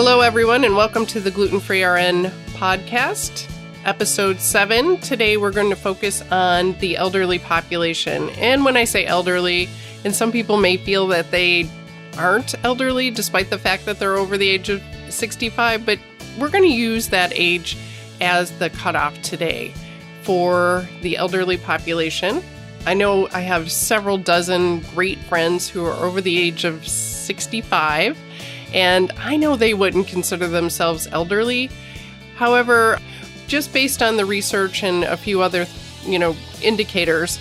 Hello, everyone, and welcome to the Gluten Free RN podcast, episode 7. Today, we're going to focus on the elderly population. And when I say elderly, and some people may feel that they aren't elderly, despite the fact that they're over the age of 65, but we're going to use that age as the cutoff today for the elderly population. I know I have several dozen great friends who are over the age of 65, and I know they wouldn't consider themselves elderly. However, just based on the research and a few other, indicators,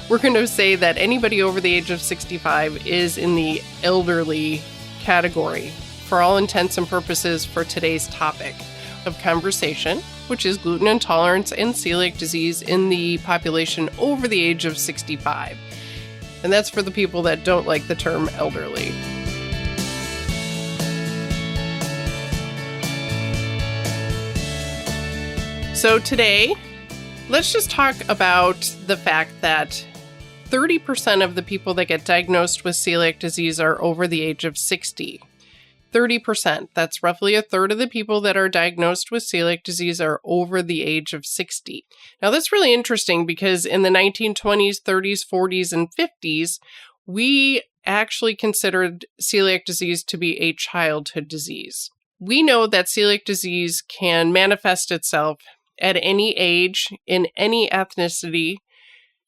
we're going to say that anybody over the age of 65 is in the elderly category for all intents and purposes for today's topic of conversation, which is gluten intolerance and celiac disease in the population over the age of 65. And that's for the people that don't like the term elderly. So today, let's just talk about the fact that 30% of the people that get diagnosed with celiac disease are over the age of 60. 30%. That's roughly a third of the people that are diagnosed with celiac disease are over the age of 60. Now, that's really interesting because in the 1920s, 30s, 40s, and 50s, we actually considered celiac disease to be a childhood disease. We know that celiac disease can manifest itself at any age, in any ethnicity,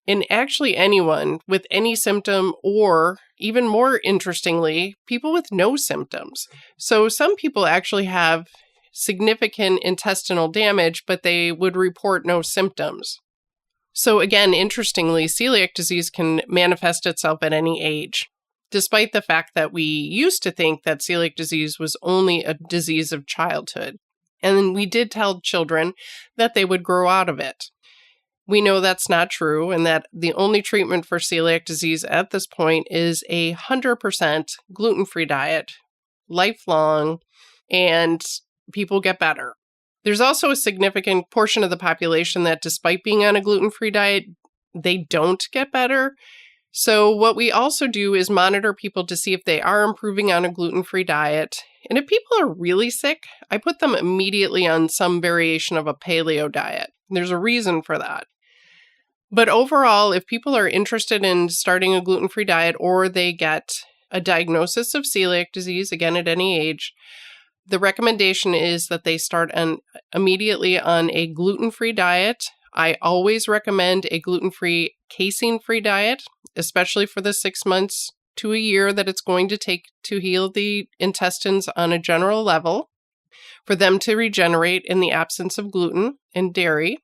in actually anyone with any symptom, or even more interestingly, people with no symptoms. So some people actually have significant intestinal damage, but they would report no symptoms. So again, interestingly, celiac disease can manifest itself at any age, despite the fact that we used to think that celiac disease was only a disease of childhood. And we did tell children that they would grow out of it. We know that's not true, and that the only treatment for celiac disease at this point is 100% gluten-free diet, lifelong, and people get better. There's also a significant portion of the population that, despite being on a gluten-free diet, they don't get better. So what we also do is monitor people to see if they are improving on a gluten-free diet. And if people are really sick, I put them immediately on some variation of a paleo diet. There's a reason for that. But overall, if people are interested in starting a gluten-free diet or they get a diagnosis of celiac disease, again at any age, the recommendation is that they start immediately on a gluten-free diet. I always recommend a gluten-free, casein-free diet, especially for the 6 months to a year that it's going to take to heal the intestines on a general level, for them to regenerate in the absence of gluten and dairy.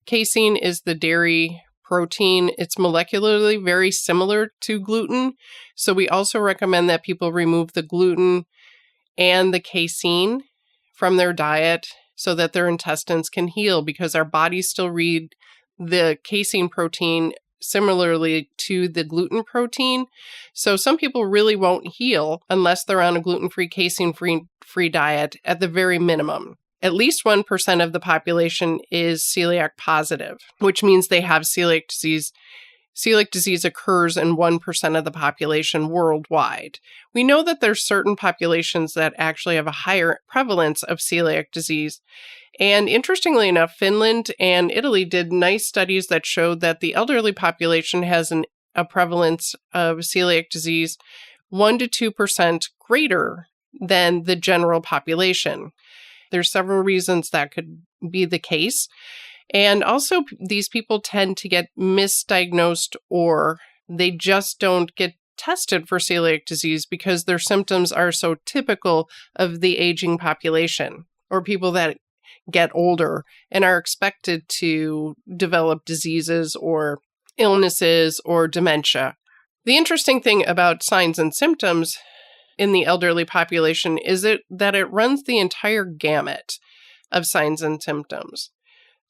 Casein is the dairy protein. It's molecularly very similar to gluten, so we also recommend that people remove the gluten and the casein from their diet so that their intestines can heal, because our bodies still read the casein protein similarly to the gluten protein. So some people really won't heal unless they're on a gluten-free, casein-free diet at the very minimum. At least 1% of the population is celiac positive, which means they have celiac disease. Celiac disease occurs in 1% of the population worldwide. We know that there's certain populations that actually have a higher prevalence of celiac disease. And interestingly enough, Finland and Italy did nice studies that showed that the elderly population has a prevalence of celiac disease 1 to 2% greater than the general population. There's several reasons that could be the case. And also, these people tend to get misdiagnosed, or they just don't get tested for celiac disease because their symptoms are so typical of the aging population, or people that get older and are expected to develop diseases or illnesses or dementia. The interesting thing about signs and symptoms in the elderly population is that it runs the entire gamut of signs and symptoms.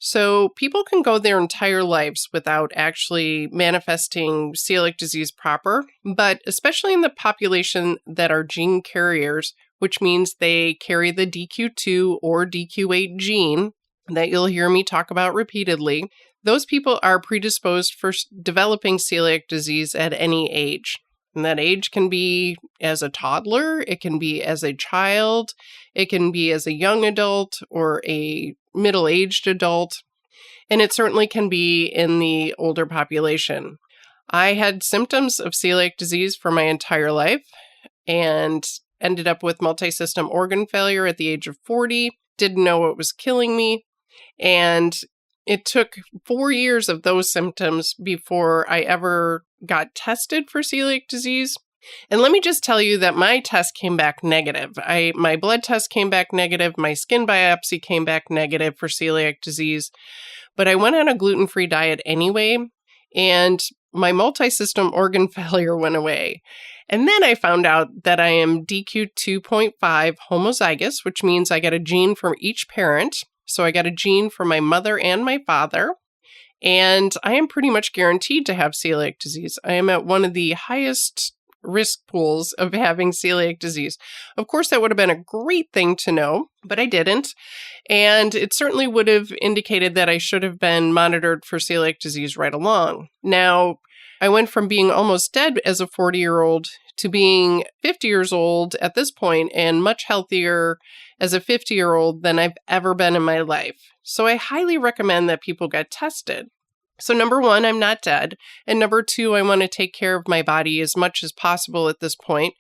So people can go their entire lives without actually manifesting celiac disease proper, but especially in the population that are gene carriers, which means they carry the DQ2 or DQ8 gene that you'll hear me talk about repeatedly, those people are predisposed for developing celiac disease at any age. And that age can be as a toddler, it can be as a child, it can be as a young adult or a middle-aged adult, and it certainly can be in the older population. I had symptoms of celiac disease for my entire life and ended up with multi-system organ failure at the age of 40, didn't know what was killing me, and it took 4 years of those symptoms before I ever got tested for celiac disease. And let me just tell you that my test came back negative. My blood test came back negative. My skin biopsy came back negative for celiac disease. But I went on a gluten-free diet anyway, and my multi-system organ failure went away. And then I found out that I am DQ2.5 homozygous, which means I got a gene from each parent. So I got a gene from my mother and my father, and I am pretty much guaranteed to have celiac disease. I am at one of the highest risk pools of having celiac disease. Of course, that would have been a great thing to know, but I didn't. And it certainly would have indicated that I should have been monitored for celiac disease right along. Now, I went from being almost dead as a 40-year-old to being 50 years old at this point and much healthier as a 50-year-old than I've ever been in my life. So I highly recommend that people get tested. So number one, I'm not dead. And number two, I want to take care of my body as much as possible at this point.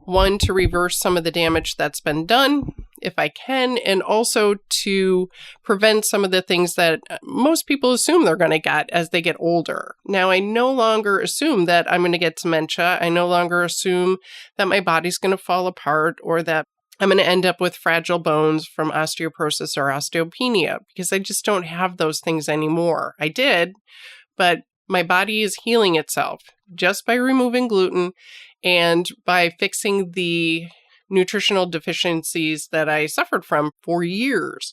One, to reverse some of the damage that's been done, if I can, and also to prevent some of the things that most people assume they're going to get as they get older. Now, I no longer assume that I'm going to get dementia. I no longer assume that my body's going to fall apart or that I'm going to end up with fragile bones from osteoporosis or osteopenia, because I just don't have those things anymore. I did, but my body is healing itself just by removing gluten and by fixing the nutritional deficiencies that I suffered from for years.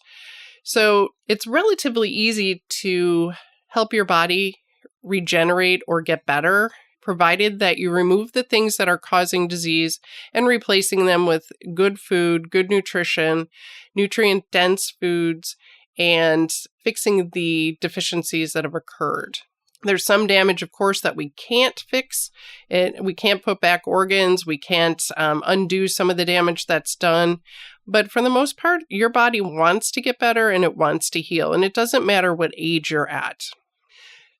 So it's relatively easy to help your body regenerate or get better, provided that you remove the things that are causing disease and replacing them with good food, good nutrition, nutrient-dense foods, and fixing the deficiencies that have occurred. There's some damage, of course, that we can't fix. We can't put back organs. We can't undo some of the damage that's done. But for the most part, your body wants to get better and it wants to heal. And it doesn't matter what age you're at.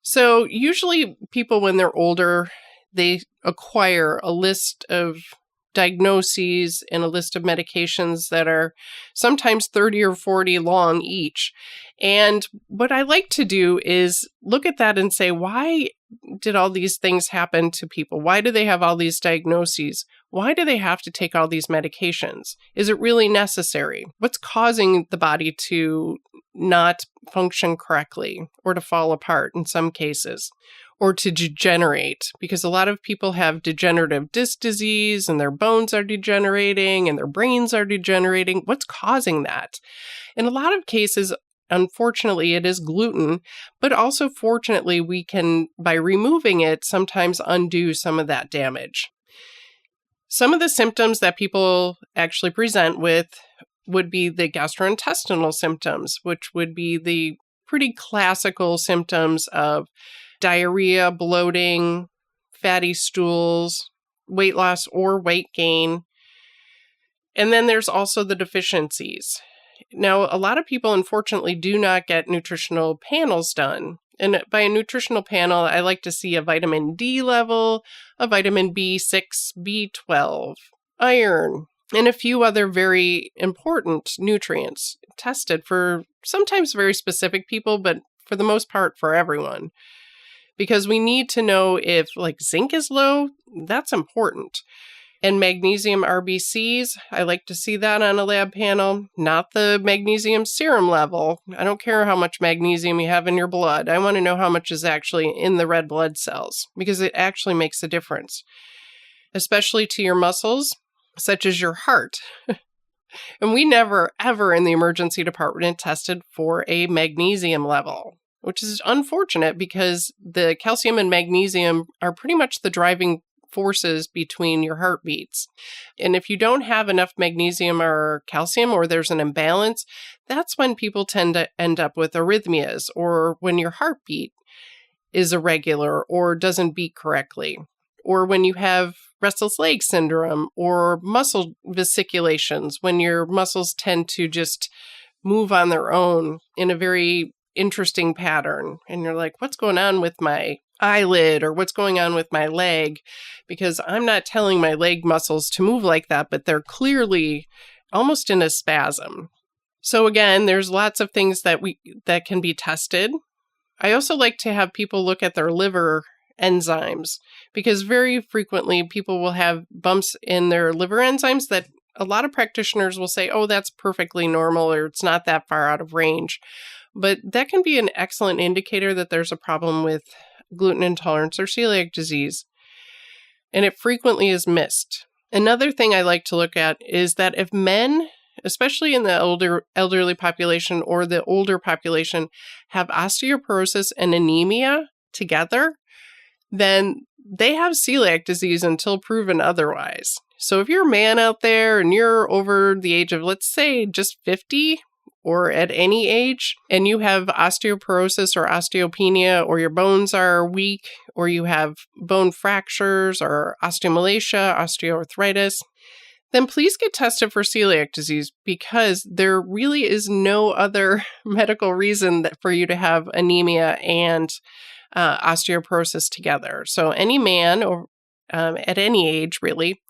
So usually people, when they're older, they acquire a list of diagnoses and a list of medications that are sometimes 30 or 40 long each. And what I like to do is look at that and say, why did all these things happen to people? Why do they have all these diagnoses? Why do they have to take all these medications? Is it really necessary? What's causing the body to not function correctly or to fall apart in some cases? Or to degenerate, because a lot of people have degenerative disc disease and their bones are degenerating and their brains are degenerating. What's causing that? In a lot of cases, unfortunately, it is gluten, but also fortunately, we can, by removing it, sometimes undo some of that damage. Some of the symptoms that people actually present with would be the gastrointestinal symptoms, which would be the pretty classical symptoms of diarrhea, bloating, fatty stools, weight loss or weight gain. And then there's also the deficiencies. Now, a lot of people, unfortunately, do not get nutritional panels done. And by a nutritional panel, I like to see a vitamin D level, a vitamin B6, B12, iron, and a few other very important nutrients tested for sometimes very specific people, but for the most part for everyone. Because we need to know if zinc is low, that's important. And magnesium RBCs, I like to see that on a lab panel, not the magnesium serum level. I don't care how much magnesium you have in your blood. I want to know how much is actually in the red blood cells, because it actually makes a difference, especially to your muscles, such as your heart. And we never, ever in the emergency department tested for a magnesium level, which is unfortunate because the calcium and magnesium are pretty much the driving forces between your heartbeats. And if you don't have enough magnesium or calcium, or there's an imbalance, that's when people tend to end up with arrhythmias, or when your heartbeat is irregular or doesn't beat correctly, or when you have restless leg syndrome or muscle vesiculations, when your muscles tend to just move on their own in a very interesting pattern. And you're like, what's going on with my eyelid or what's going on with my leg? Because I'm not telling my leg muscles to move like that, but they're clearly almost in a spasm. So again, there's lots of things that can be tested. I also like to have people look at their liver enzymes, because very frequently people will have bumps in their liver enzymes that a lot of practitioners will say, oh, that's perfectly normal, or it's not that far out of range. But that can be an excellent indicator that there's a problem with gluten intolerance or celiac disease. And it frequently is missed. Another thing I like to look at is that if men, especially in the elderly population or the older population, have osteoporosis and anemia together, then they have celiac disease until proven otherwise. So if you're a man out there and you're over the age of, let's say, just 50 or at any age, and you have osteoporosis or osteopenia, or your bones are weak, or you have bone fractures or osteomalacia, osteoarthritis, then please get tested for celiac disease, because there really is no other medical reason for you to have anemia and osteoporosis together. So any man or at any age, really,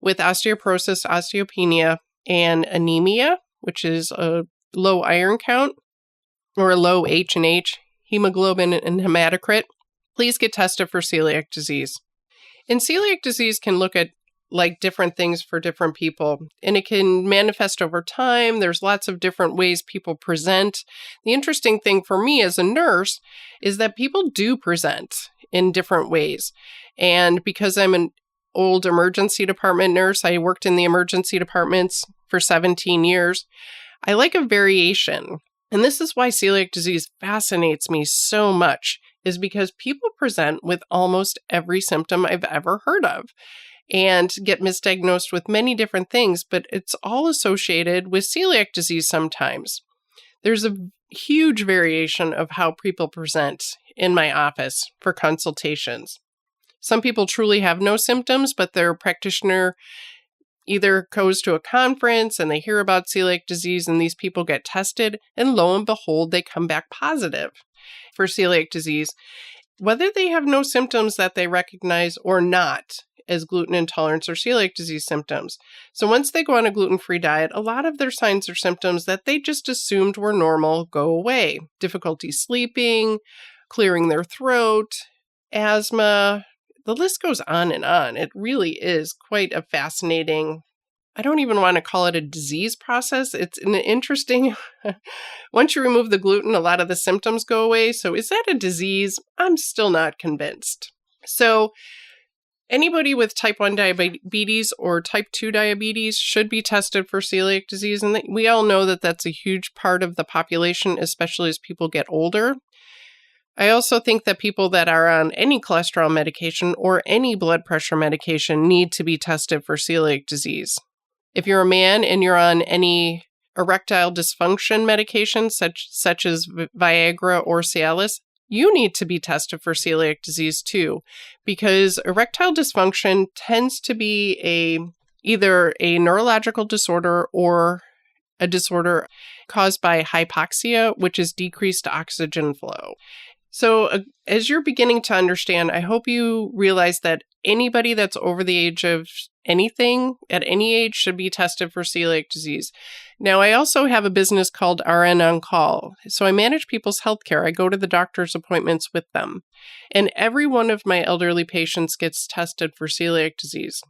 with osteoporosis, osteopenia, and anemia, which is a low iron count or a low H&H, hemoglobin, and hematocrit, please get tested for celiac disease. And celiac disease can look at different things for different people, and it can manifest over time. There's lots of different ways people present. The interesting thing for me as a nurse is that people do present in different ways. And because I'm an old emergency department nurse, I worked in the emergency departments for 17 years. I like a variation. And this is why celiac disease fascinates me so much, is because people present with almost every symptom I've ever heard of and get misdiagnosed with many different things, but it's all associated with celiac disease sometimes. There's a huge variation of how people present in my office for consultations. Some people truly have no symptoms, but their practitioner either goes to a conference and they hear about celiac disease, and these people get tested, and lo and behold, they come back positive for celiac disease, whether they have no symptoms that they recognize or not as gluten intolerance or celiac disease symptoms. So once they go on a gluten-free diet, a lot of their signs or symptoms that they just assumed were normal go away. Difficulty sleeping, clearing their throat, asthma, the list goes on and on. It really is quite a fascinating, I don't even want to call it a disease process. It's an interesting, once you remove the gluten, a lot of the symptoms go away. So is that a disease? I'm still not convinced. So anybody with type 1 diabetes or type 2 diabetes should be tested for celiac disease. And we all know that that's a huge part of the population, especially as people get older. I also think that people that are on any cholesterol medication or any blood pressure medication need to be tested for celiac disease. If you're a man and you're on any erectile dysfunction medication, such as Viagra or Cialis, you need to be tested for celiac disease too, because erectile dysfunction tends to be either a neurological disorder or a disorder caused by hypoxia, which is decreased oxygen flow. So as you're beginning to understand, I hope you realize that anybody that's over the age of anything at any age should be tested for celiac disease. Now, I also have a business called RN On Call. So I manage people's healthcare. I go to the doctor's appointments with them. And every one of my elderly patients gets tested for celiac disease.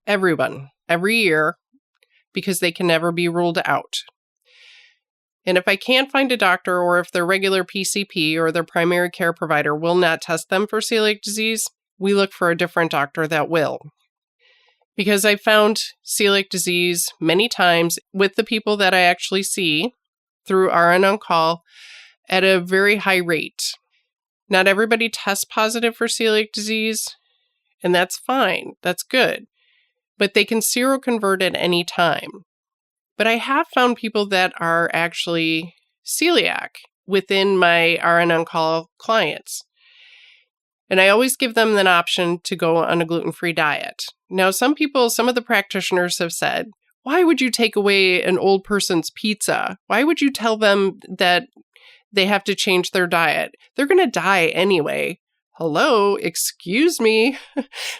Everyone, every year, because they can never be ruled out. And if I can't find a doctor, or if their regular PCP or their primary care provider will not test them for celiac disease, we look for a different doctor that will. Because I found celiac disease many times with the people that I actually see through RN On Call at a very high rate. Not everybody tests positive for celiac disease, and that's fine. That's good. But they can seroconvert at any time. But I have found people that are actually celiac within my RN On Call clients. And I always give them an option to go on a gluten-free diet. Now, some of the practitioners have said, why would you take away an old person's pizza? Why would you tell them that they have to change their diet? They're going to die anyway. Hello, excuse me.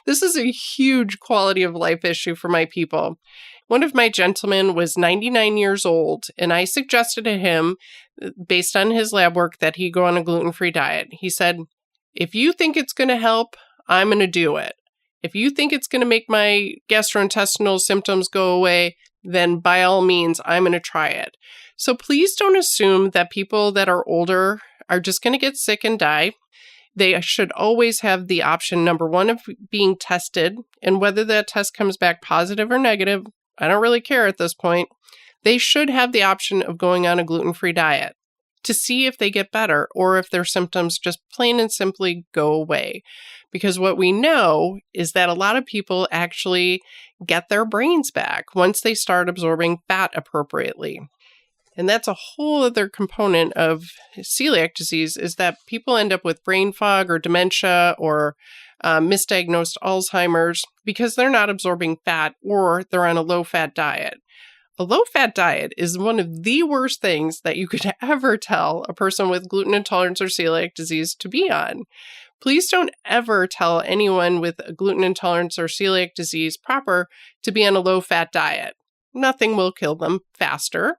This is a huge quality of life issue for my people. One of my gentlemen was 99 years old, and I suggested to him, based on his lab work, that he go on a gluten-free diet. He said, if you think it's going to help, I'm going to do it. If you think it's going to make my gastrointestinal symptoms go away, then by all means, I'm going to try it. So please don't assume that people that are older are just going to get sick and die. They should always have the option, number one, of being tested. And whether that test comes back positive or negative, I don't really care at this point. They should have the option of going on a gluten-free diet to see if they get better or if their symptoms just plain and simply go away. Because what we know is that a lot of people actually get their brains back once they start absorbing fat appropriately. And that's a whole other component of celiac disease, is that people end up with brain fog or dementia or misdiagnosed Alzheimer's because they're not absorbing fat or they're on a low-fat diet. A low-fat diet is one of the worst things that you could ever tell a person with gluten intolerance or celiac disease to be on. Please don't ever tell anyone with a gluten intolerance or celiac disease proper to be on a low-fat diet. Nothing will kill them faster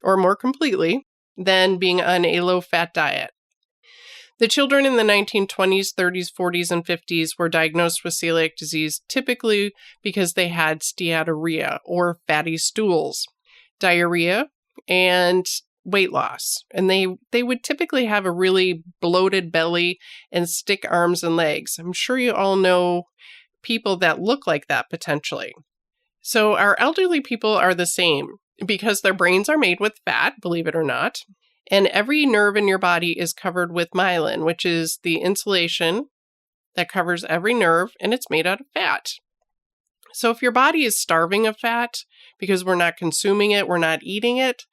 or more completely than being on a low-fat diet. The children in the 1920s, 30s, 40s, and 50s were diagnosed with celiac disease typically because they had steatorrhea or fatty stools, diarrhea, and weight loss. And they would typically have a really bloated belly and stick arms and legs. I'm sure you all know people that look like that potentially. So our elderly people are the same because their brains are made with fat, believe it or not. And every nerve in your body is covered with myelin, which is the insulation that covers every nerve, and it's made out of fat. So if your body is starving of fat because we're not consuming it, we're not eating it,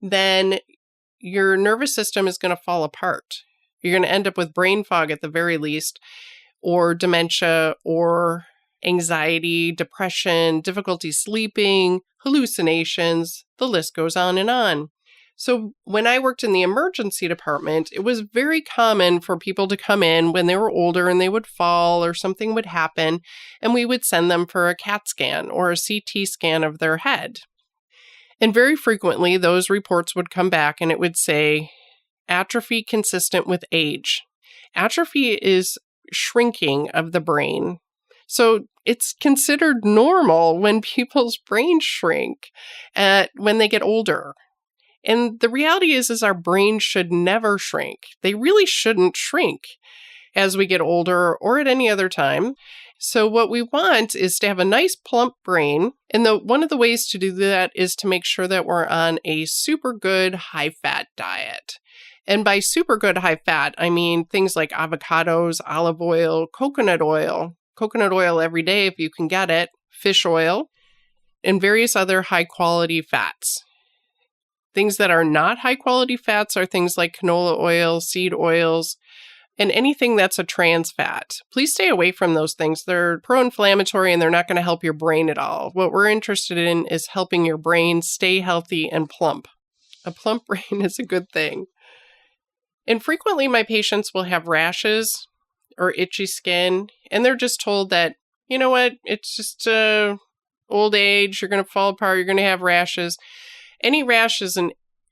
then your nervous system is going to fall apart. You're going to end up with brain fog at the very least, or dementia, or anxiety, depression, difficulty sleeping, hallucinations, the list goes on and on. So when I worked in the emergency department, it was very common for people to come in when they were older and they would fall or something would happen, and we would send them for a CAT scan or a CT scan of their head. And very frequently, those reports would come back and it would say, atrophy consistent with age. Atrophy is shrinking of the brain. So it's considered normal when people's brains shrink when they get older. And the reality is our brains should never shrink. They really shouldn't shrink as we get older or at any other time. So what we want is to have a nice plump brain. And one of the ways to do that is to make sure that we're on a super good high-fat diet. And by super good high-fat, I mean things like avocados, olive oil every day if you can get it, fish oil, and various other high-quality fats. Things that are not high-quality fats are things like canola oil, seed oils, and anything that's a trans fat. Please stay away from those things. They're pro-inflammatory and they're not going to help your brain at all. What we're interested in is helping your brain stay healthy and plump. A plump brain is a good thing. And frequently my patients will have rashes or itchy skin, and they're just told that, you know what, it's just old age, you're going to fall apart, you're going to have rashes. Any rash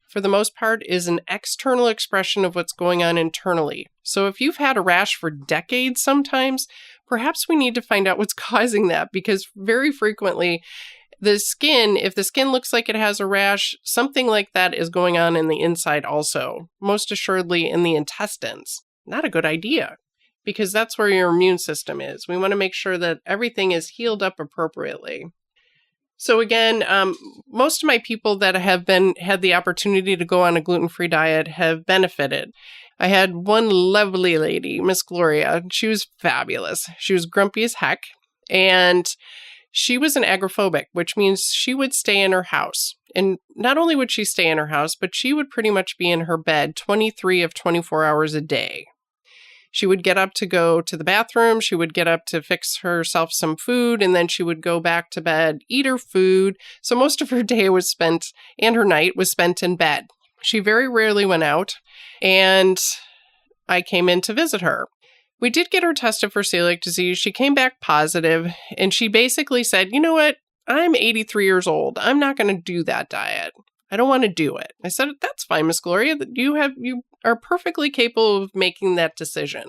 for the most part, is an external expression of what's going on internally. So if you've had a rash for decades sometimes, perhaps we need to find out what's causing that, because very frequently if the skin looks like it has a rash, something like that is going on in the inside also, most assuredly in the intestines. Not a good idea, because that's where your immune system is. We want to make sure that everything is healed up appropriately. So again, most of my people that have had the opportunity to go on a gluten-free diet have benefited. I had one lovely lady, Miss Gloria. She was fabulous. She was grumpy as heck, and she was an agoraphobic, which means she would stay in her house. And not only would she stay in her house, but she would pretty much be in her bed 23 of 24 hours a day. She would get up to go to the bathroom. She would get up to fix herself some food, and then she would go back to bed, eat her food. So most of her day was spent, and her night was spent in bed. She very rarely went out, and I came in to visit her. We did get her tested for celiac disease. She came back positive, and she basically said, you know what? I'm 83 years old. I'm not going to do that diet. I don't want to do it. I said, that's fine, Miss Gloria. You are perfectly capable of making that decision.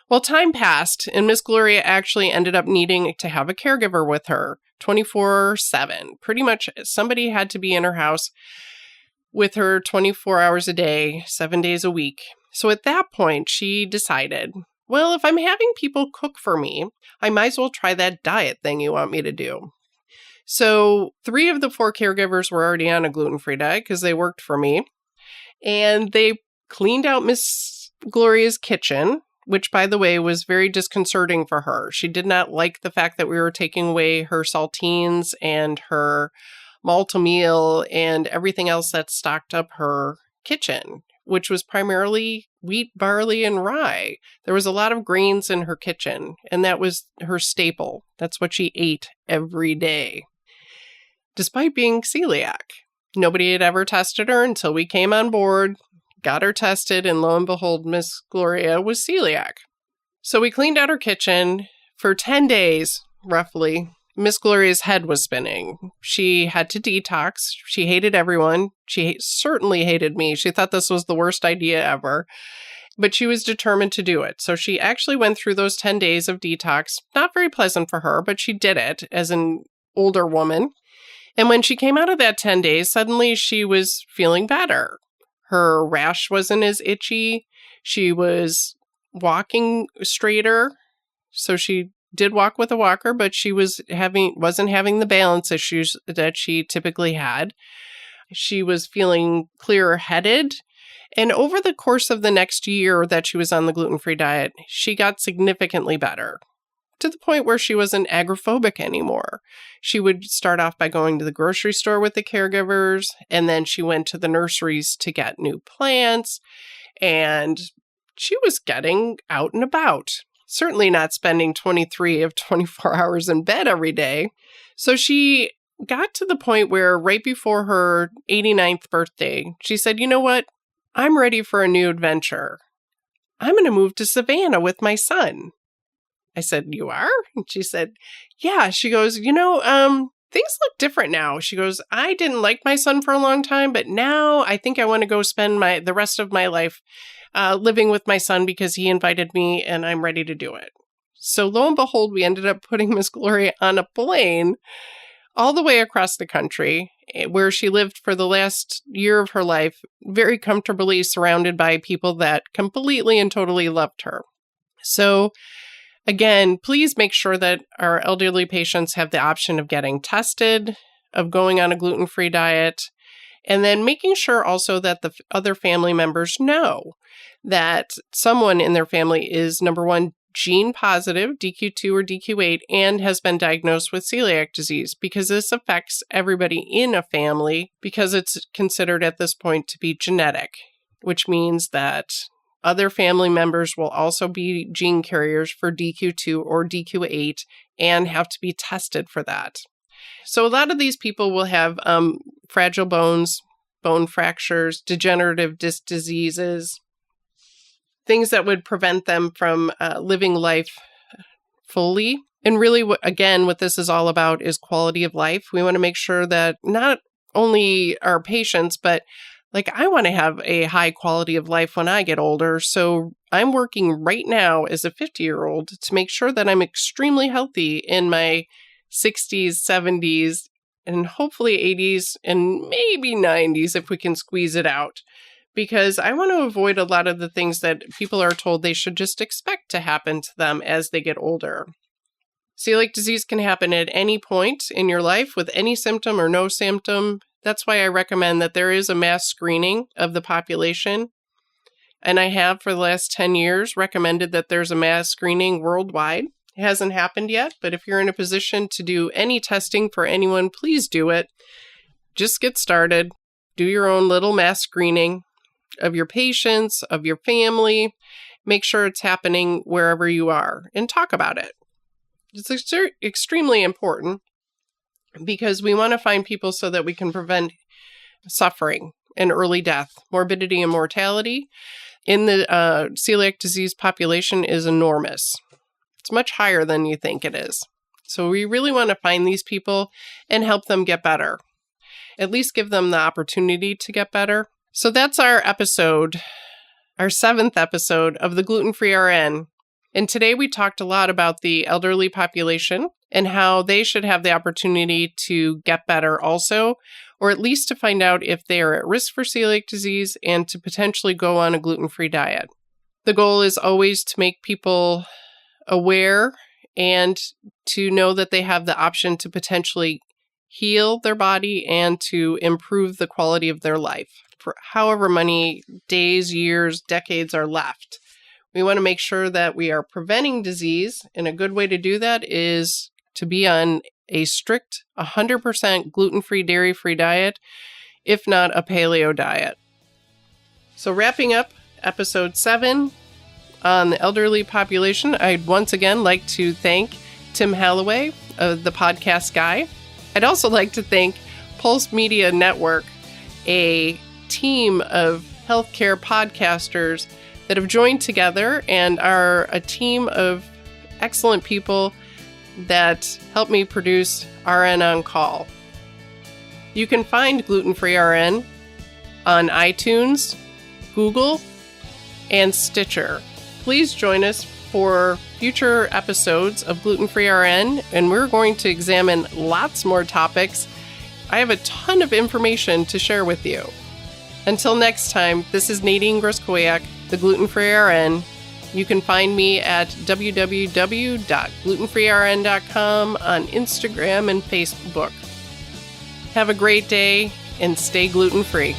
Well, time passed, and Miss Gloria actually ended up needing to have a caregiver with her 24/7. Pretty much somebody had to be in her house with her 24 hours a day, 7 days a week. So at that point, she decided, well, if I'm having people cook for me, I might as well try that diet thing you want me to do. So 3 of the 4 caregivers were already on a gluten-free diet because they worked for me. And they cleaned out Miss Gloria's kitchen, which, by the way, was very disconcerting for her. She did not like the fact that we were taking away her saltines and her Malt-O-Meal and everything else that stocked up her kitchen, which was primarily wheat, barley, and rye. There was a lot of grains in her kitchen, and that was her staple. That's what she ate every day. Despite being celiac, nobody had ever tested her until we came on board, got her tested, and lo and behold, Miss Gloria was celiac. So we cleaned out her kitchen for 10 days, roughly. Miss Gloria's head was spinning. She had to detox. She hated everyone. She certainly hated me. She thought this was the worst idea ever, but she was determined to do it. So she actually went through those 10 days of detox. Not very pleasant for her, but she did it as an older woman. And when she came out of that 10 days, suddenly she was feeling better. Her rash wasn't as itchy. She was walking straighter. So she did walk with a walker, but she wasn't having the balance issues that she typically had. She was feeling clearer-headed. And over the course of the next year that she was on the gluten-free diet, she got significantly better, to the point where she wasn't agoraphobic anymore. She would start off by going to the grocery store with the caregivers, and then she went to the nurseries to get new plants, and she was getting out and about. Certainly not spending 23 of 24 hours in bed every day. So she got to the point where right before her 89th birthday, she said, you know what? I'm ready for a new adventure. I'm going to move to Savannah with my son. I said, you are? And she said, yeah. She goes, things look different now. She goes, I didn't like my son for a long time, but now I think I want to go spend the rest of my life living with my son because he invited me and I'm ready to do it. So lo and behold, we ended up putting Miss Gloria on a plane all the way across the country, where she lived for the last year of her life, very comfortably surrounded by people that completely and totally loved her. So again, please make sure that our elderly patients have the option of getting tested, of going on a gluten-free diet, and then making sure also that the other family members know that someone in their family is, number one, gene positive, DQ2 or DQ8, and has been diagnosed with celiac disease, because this affects everybody in a family because it's considered at this point to be genetic, which means that other family members will also be gene carriers for DQ2 or DQ8 and have to be tested for that. So a lot of these people will have fragile bones, bone fractures, degenerative disc diseases, things that would prevent them from living life fully. And really, what this is all about is quality of life. We want to make sure that not only our patients, but I want to have a high quality of life when I get older. So I'm working right now as a 50-year-old to make sure that I'm extremely healthy in my 60s, 70s, and hopefully 80s, and maybe 90s if we can squeeze it out. Because I want to avoid a lot of the things that people are told they should just expect to happen to them as they get older. Celiac disease can happen at any point in your life with any symptom or no symptom. That's why I recommend that there is a mass screening of the population. And I have for the last 10 years recommended that there's a mass screening worldwide. It hasn't happened yet, but if you're in a position to do any testing for anyone, please do it. Just get started. Do your own little mass screening of your patients, of your family, make sure it's happening wherever you are and talk about it. It's extremely important because we want to find people so that we can prevent suffering and early death. Morbidity and mortality in the celiac disease population is enormous. It's much higher than you think it is. So we really want to find these people and help them get better. At least give them the opportunity to get better. So that's our episode, our 7th episode of the Gluten Free RN. And today we talked a lot about the elderly population and how they should have the opportunity to get better also, or at least to find out if they are at risk for celiac disease and to potentially go on a gluten-free diet. The goal is always to make people aware and to know that they have the option to potentially heal their body and to improve the quality of their life for however many days, years, decades are left. We want to make sure that we are preventing disease, and a good way to do that is to be on a strict 100% gluten-free, dairy-free diet, if not a paleo diet. So wrapping up episode 7 on the elderly population, I'd once again like to thank Tim Halloway, the podcast guy. I'd also like to thank Pulse Media Network, a team of healthcare podcasters that have joined together and are a team of excellent people that help me produce RN on Call. You can find Gluten Free RN on iTunes, Google, and Stitcher. Please join us for future episodes of Gluten Free RN, and we're going to examine lots more topics. I have a ton of information to share with you. Until next time, this is Nadine Groskowiak, the Gluten Free RN. You can find me at www.glutenfreern.com on Instagram and Facebook. Have a great day and stay gluten-free.